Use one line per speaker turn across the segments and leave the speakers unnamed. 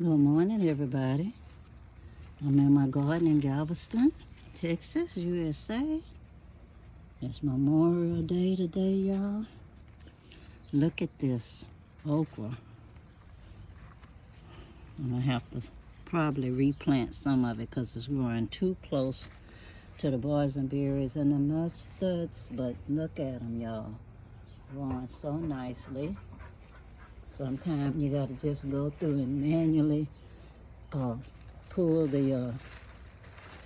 Good morning, everybody. I'm in my garden in Galveston, Texas, USA. It's Memorial Day today, y'all. Look at this okra. I'm gonna have to probably replant some of it because it's growing too close to the boysenberries and the mustards. But look at them, y'all. Growing so nicely. Sometimes you gotta just go through and manually pull the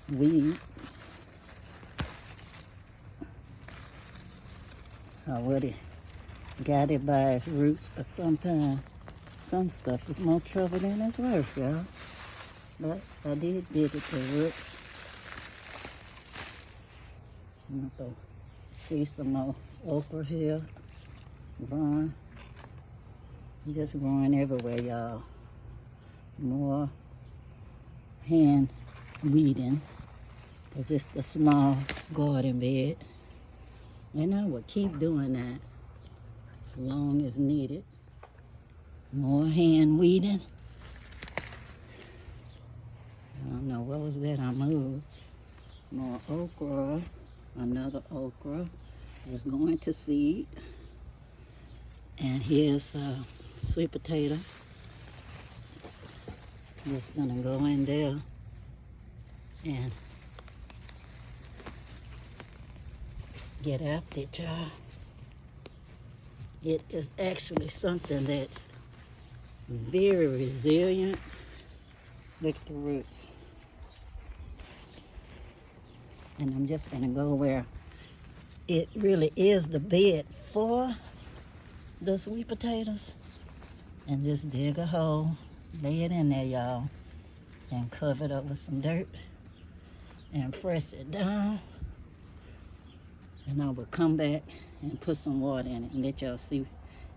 weed. I already got it by its roots, but sometimes some stuff is more trouble than it's worth, y'all. But I did dig at the roots. I'm gonna see some more okra here growing. It's just growing everywhere, y'all. More hand weeding, because it's the small garden bed. And I will keep doing that as long as needed. More hand weeding. I don't know, what was that I moved? More okra, another okra. Just going to seed. And here's sweet potato. Just gonna go in there and get after it, y'all. It is actually something that's very resilient. Look at the roots. And I'm just gonna go where it really is the bed for the sweet potatoes and just dig a hole, lay it in there, y'all, and cover it up with some dirt and press it down. And I will come back and put some water in it and let y'all see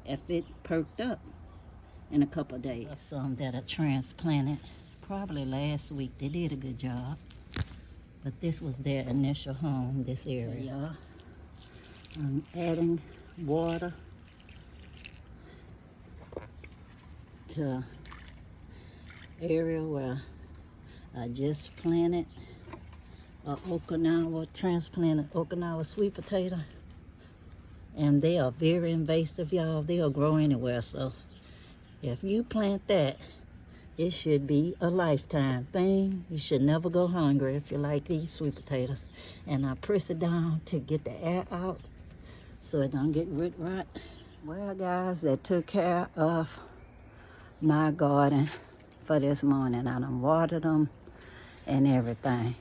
if it perked up in a couple of days. Some that I transplanted probably last week. They did a good job. But this was their initial home, this area, y'all. I'm adding water to area where I just planted a transplanted Okinawa sweet potato. And they are very invasive, y'all. They'll grow anywhere. So if you plant that, it should be a lifetime thing. You should never go hungry if you like these sweet potatoes. And I press it down to get the air out so it don't get root rot. Well, guys, that took care of my garden for this morning. I done watered them and everything.